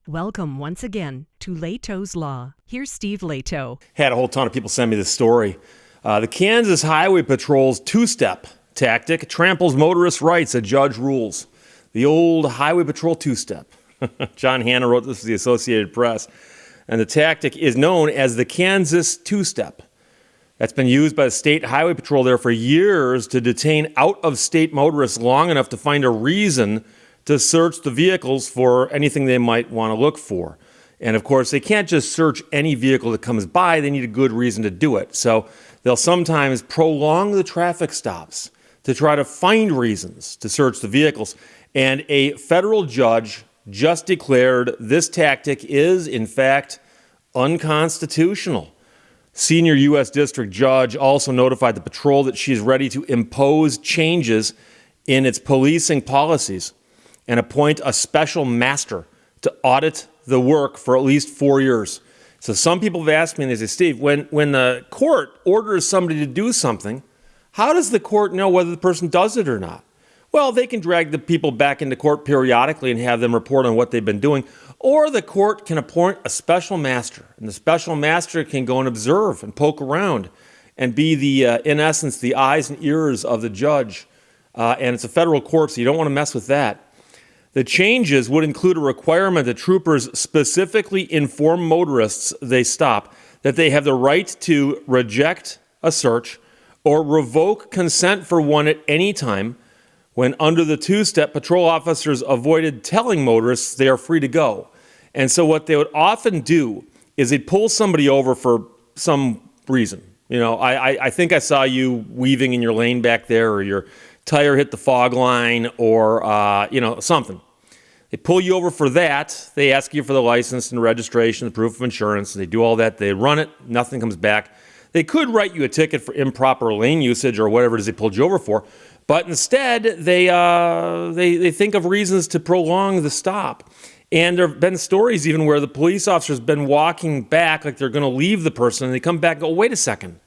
Welcome once again to Lehto's Law. Here's Steve Lehto. Had a whole ton of people send me this story. The Kansas Highway Patrol's two-step tactic tramples motorists' rights, a judge rules. The old Highway Patrol two-step. John Hanna wrote this for the Associated Press. And the tactic is known as the Kansas two-step. That's been used by the State Highway Patrol there for years to detain out-of-state motorists long enough to find a reason to search the vehicles for anything they might want to look for. And of course, they can't just search any vehicle that comes by. They need a good reason to do it. So they'll sometimes prolong the traffic stops to try to find reasons to search the vehicles. And a federal judge just declared this tactic is, in fact, unconstitutional. Senior U.S. District Judge also notified the patrol that she's ready to impose changes in its policing policies and appoint a special master to audit the work for at least 4 years. So some people have asked me, and they say, Steve, when the court orders somebody to do something, how does the court know whether the person does it or not? Well, they can drag the people back into court periodically and have them report on what they've been doing, or the court can appoint a special master, and the special master can go and observe and poke around and be in essence, the eyes and ears of the judge. And it's a federal court, so you don't want to mess with that. The changes would include a requirement that troopers specifically inform motorists they stop that they have the right to reject a search or revoke consent for one at any time. When under the two-step, patrol officers avoided telling motorists they are free to go. And so what they would often do is they'd pull somebody over for some reason. You know, I think I saw you weaving in your lane back there, or your tire hit the fog line, or, something. They pull you over for that. They ask you for the license and registration, the proof of insurance. They do all that. They run it. Nothing comes back. They could write you a ticket for improper lane usage or whatever it is they pulled you over for. But instead, they think of reasons to prolong the stop. And there have been stories even where the police officer's been walking back like they're going to leave the person, and they come back and go, wait a second.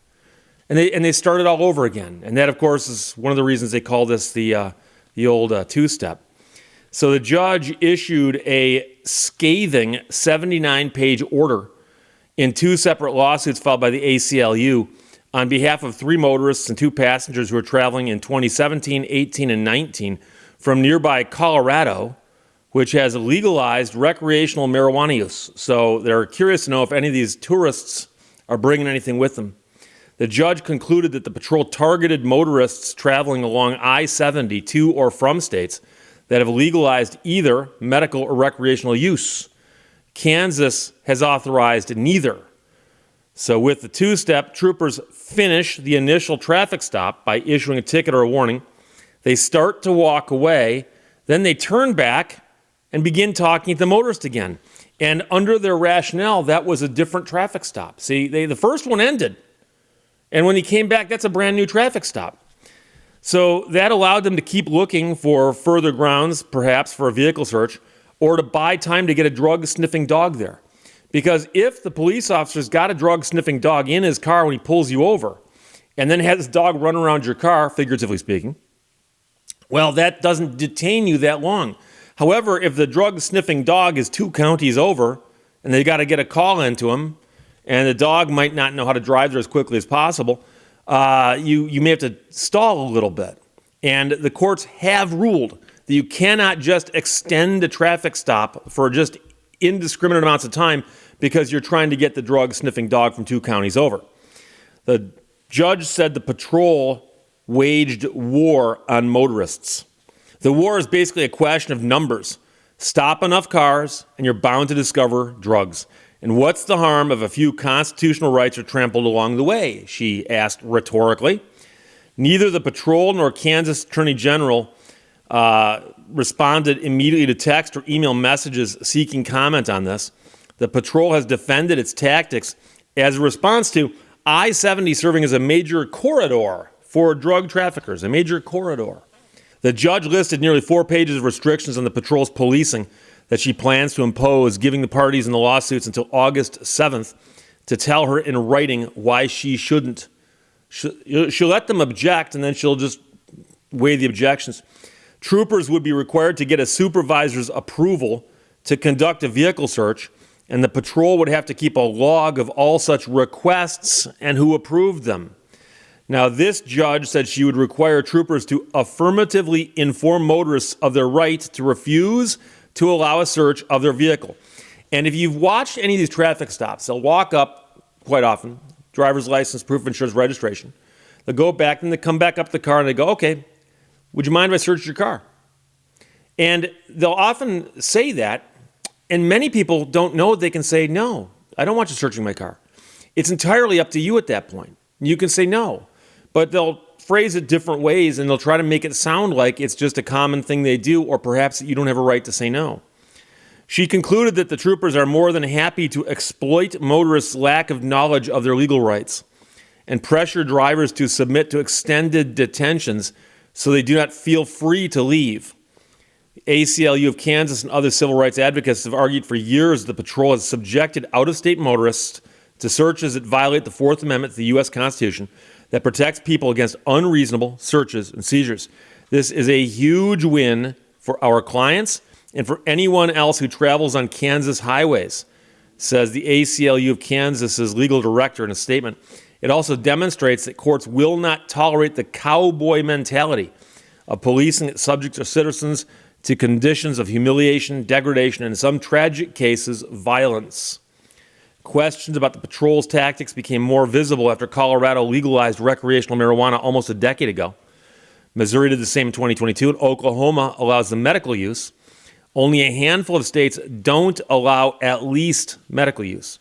And they start it all over again. And that, of course, is one of the reasons they call this the old two-step. So the judge issued a scathing 79-page order in two separate lawsuits filed by the ACLU on behalf of 3 motorists and 2 passengers who were traveling in 2017, 18, and 19 from nearby Colorado, which has legalized recreational marijuana use. So they're curious to know if any of these tourists are bringing anything with them. The judge concluded that the patrol targeted motorists traveling along I-70 to or from states that have legalized either medical or recreational use. Kansas has authorized neither. So with the two-step, troopers finish the initial traffic stop by issuing a ticket or a warning. They start to walk away. Then they turn back and begin talking to the motorist again. And under their rationale, that was a different traffic stop. See, the first one ended. And when he came back, that's a brand new traffic stop. So that allowed them to keep looking for further grounds, perhaps for a vehicle search, or to buy time to get a drug-sniffing dog there. Because if the police officer's got a drug-sniffing dog in his car when he pulls you over, and then has his dog run around your car, figuratively speaking, well, that doesn't detain you that long. However, if the drug-sniffing dog is 2 counties over, and they got to get a call into him, and the dog might not know how to drive there as quickly as possible, you may have to stall a little bit. And the courts have ruled that you cannot just extend a traffic stop for just indiscriminate amounts of time because you're trying to get the drug-sniffing dog from 2 counties over. The judge said the patrol waged war on motorists. The war is basically a question of numbers. Stop enough cars, and you're bound to discover drugs. And what's the harm if a few constitutional rights are trampled along the way? She asked rhetorically. Neither the patrol nor Kansas Attorney General responded immediately to text or email messages seeking comment on this. The patrol has defended its tactics as a response to I-70 serving as a major corridor for drug traffickers, a major corridor. The judge listed nearly 4 pages of restrictions on the patrol's policing that she plans to impose, giving the parties in the lawsuits until August 7th to tell her in writing why she shouldn't. She'll let them object, and then she'll just weigh the objections. Troopers would be required to get a supervisor's approval to conduct a vehicle search, and the patrol would have to keep a log of all such requests and who approved them. Now, this judge said she would require troopers to affirmatively inform motorists of their right to refuse to allow a search of their vehicle. And if you've watched any of these traffic stops, they'll walk up quite often, driver's license, proof of insurance, registration. They'll go back and they come back up to the car and they go, okay, would you mind if I searched your car? And they'll often say that, and many people don't know they can say, no, I don't want you searching my car. It's entirely up to you at that point. You can say no, but they'll phrase it different ways and they'll try to make it sound like it's just a common thing they do, or perhaps that you don't have a right to say no. She concluded that the troopers are more than happy to exploit motorists' lack of knowledge of their legal rights and pressure drivers to submit to extended detentions so they do not feel free to leave. The ACLU of Kansas and other civil rights advocates have argued for years that the patrol has subjected out-of-state motorists to searches that violate the Fourth Amendment to the U.S. Constitution that protects people against unreasonable searches and seizures. This is a huge win for our clients and for anyone else who travels on Kansas highways, says the ACLU of Kansas's legal director in a statement. It also demonstrates that courts will not tolerate the cowboy mentality of policing that subjects their citizens to conditions of humiliation, degradation, and in some tragic cases, violence. Questions about the patrol's tactics became more visible after Colorado legalized recreational marijuana almost a decade ago. Missouri did the same in 2022, and Oklahoma allows the medical use. Only a handful of states don't allow at least medical use.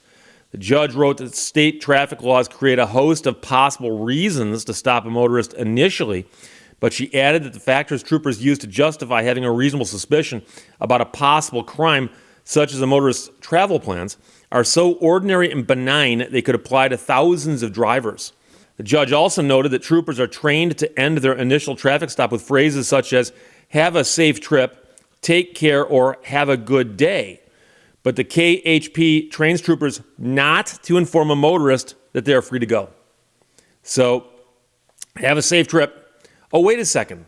The judge wrote that state traffic laws create a host of possible reasons to stop a motorist initially, but she added that the factors troopers use to justify having a reasonable suspicion about a possible crime, such as a motorist's travel plans, are so ordinary and benign they could apply to thousands of drivers. The judge also noted that troopers are trained to end their initial traffic stop with phrases such as, "have a safe trip," "take care," or "have a good day." But the KHP trains troopers not to inform a motorist that they are free to go. So, have a safe trip. Oh, wait a second.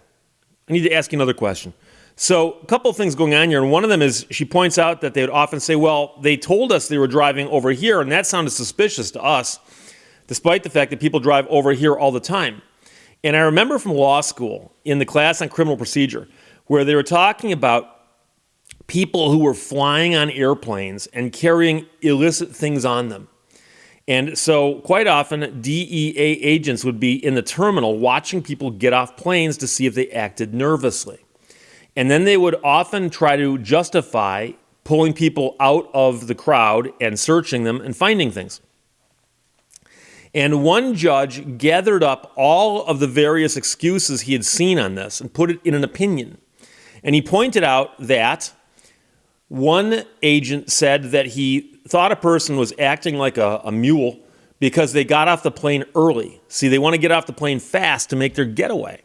I need to ask you another question. So, a couple of things going on here, and one of them is she points out that they would often say, well, they told us they were driving over here, and that sounded suspicious to us, despite the fact that people drive over here all the time. And I remember from law school, in the class on criminal procedure, where they were talking about people who were flying on airplanes and carrying illicit things on them. And so quite often, DEA agents would be in the terminal watching people get off planes to see if they acted nervously. And then they would often try to justify pulling people out of the crowd and searching them and finding things. And one judge gathered up all of the various excuses he had seen on this and put it in an opinion. And he pointed out that one agent said that he thought a person was acting like a mule because they got off the plane early. See, they want to get off the plane fast to make their getaway.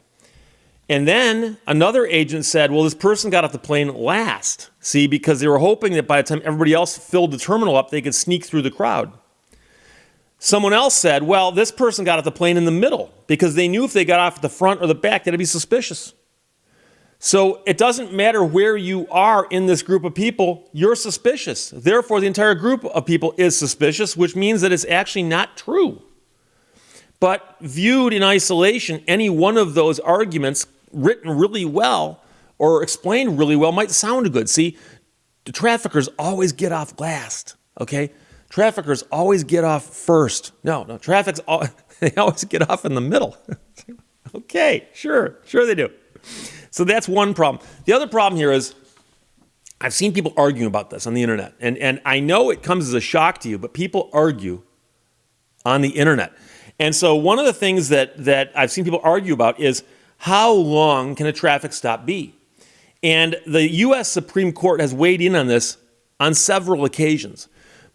And then another agent said, well, this person got off the plane last. See, because they were hoping that by the time everybody else filled the terminal up, they could sneak through the crowd. Someone else said, well, this person got off the plane in the middle because they knew if they got off at the front or the back, that'd be suspicious. So it doesn't matter where you are in this group of people, you're suspicious. Therefore, the entire group of people is suspicious, which means that it's actually not true. But viewed in isolation, any one of those arguments written really well or explained really well might sound good. See, the traffickers always get off last, okay? Traffickers always get off first. No, they always get off in the middle. Okay, sure they do. So that's one problem. The other problem here is I've seen people arguing about this on the internet. And I know it comes as a shock to you, but people argue on the internet. And so one of the things that I've seen people argue about is how long can a traffic stop be? And the U.S. Supreme Court has weighed in on this on several occasions.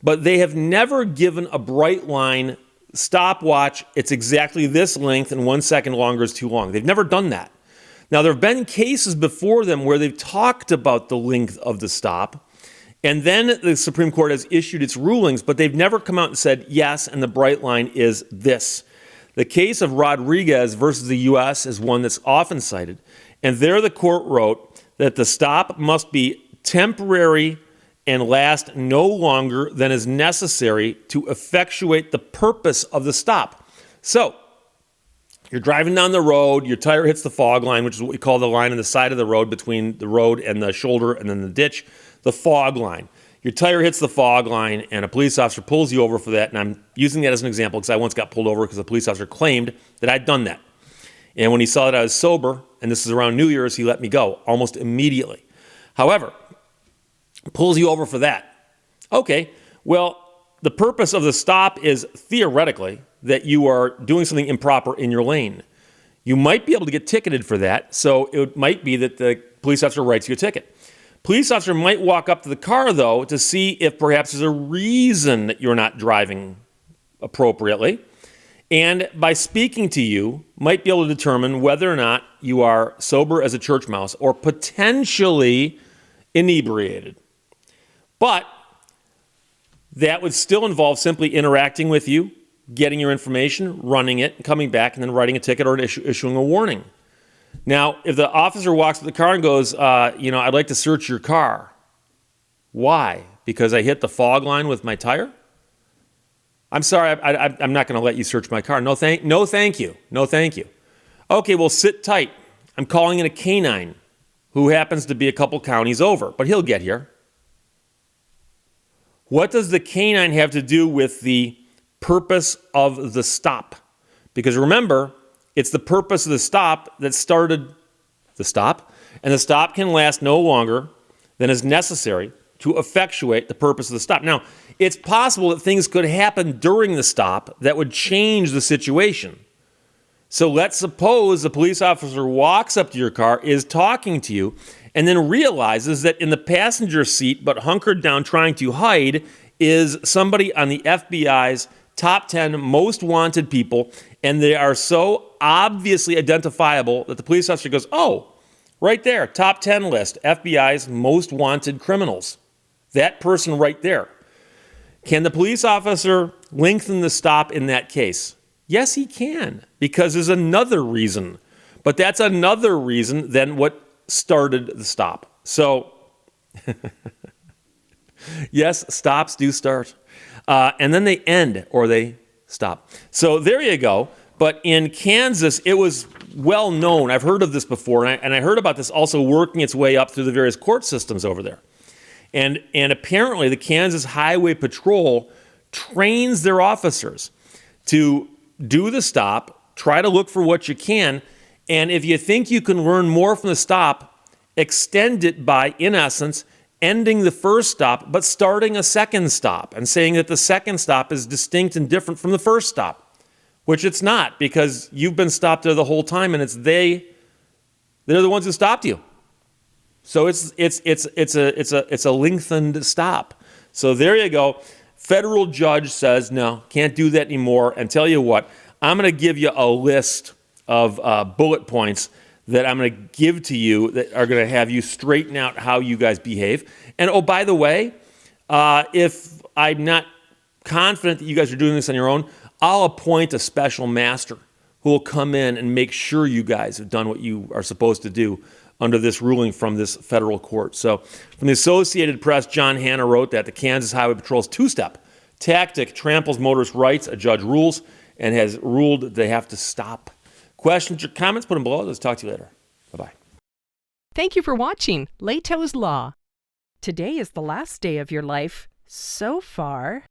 But they have never given a bright line stopwatch. It's exactly this length and 1 second longer is too long. They've never done that. Now, there have been cases before them where they've talked about the length of the stop, and then the Supreme Court has issued its rulings, but they've never come out and said, yes, and the bright line is this. The case of Rodriguez versus the U.S. is one that's often cited, and there the court wrote that the stop must be temporary and last no longer than is necessary to effectuate the purpose of the stop. So, you're driving down the road, your tire hits the fog line, which is what we call the line on the side of the road between the road and the shoulder and then the ditch, the fog line. Your tire hits the fog line and a police officer pulls you over for that, and I'm using that as an example because I once got pulled over because a police officer claimed that I'd done that. And when he saw that I was sober, and this is around New Year's, he let me go almost immediately. However, pulls you over for that. Okay, well, the purpose of the stop is theoretically that you are doing something improper in your lane. You might be able to get ticketed for that, so it might be that the police officer writes you a ticket. Police officer might walk up to the car, though, to see if perhaps there's a reason that you're not driving appropriately, and by speaking to you, might be able to determine whether or not you are sober as a church mouse or potentially inebriated. But that would still involve simply interacting with you, getting your information, running it, coming back, and then writing a ticket or issuing a warning. Now, if the officer walks to the car and goes, I'd like to search your car. Why? Because I hit the fog line with my tire? I'm sorry, I'm not going to let you search my car. No, thank you. No, thank you. Okay, well, sit tight. I'm calling in a canine who happens to be a couple counties over, but he'll get here. What does the canine have to do with the purpose of the stop? Because remember, it's the purpose of the stop that started the stop, and the stop can last no longer than is necessary to effectuate the purpose of the stop. Now, it's possible that things could happen during the stop that would change the situation. So let's suppose the police officer walks up to your car, is talking to you, and then realizes that in the passenger seat, but hunkered down trying to hide, is somebody on the FBI's top 10 most wanted people, and they are so obviously identifiable that the police officer goes, oh, right there, top 10 list, FBI's most wanted criminals. That person right there. Can the police officer lengthen the stop in that case? Yes, he can, because there's another reason. But that's another reason than what started the stop. So, yes, stops do start. And then they end, or they stop. So there you go. But in Kansas, it was well known. I've heard of this before, and I heard about this also working its way up through the various court systems over there. And apparently the Kansas Highway Patrol trains their officers to do the stop, try to look for what you can, and if you think you can learn more from the stop, extend it by, in essence, ending the first stop, but starting a second stop and saying that the second stop is distinct and different from the first stop, which it's not, because you've been stopped there the whole time, and they're the ones who stopped you. So it's a lengthened stop. So there you go. Federal judge says, no, can't do that anymore. And tell you what, I'm going to give you a list of bullet points that I'm going to give to you that are going to have you straighten out how you guys behave. And oh, by the way, if I'm not confident that you guys are doing this on your own, I'll appoint a special master who will come in and make sure you guys have done what you are supposed to do under this ruling from this federal court. So from the Associated Press, John Hanna wrote that the Kansas Highway Patrol's two-step tactic tramples motorist rights. A judge rules and has ruled they have to stop. Questions or comments, put them below. Let's talk to you later. Bye-bye. Thank you for watching Lehto's Law. Today is the last day of your life so far.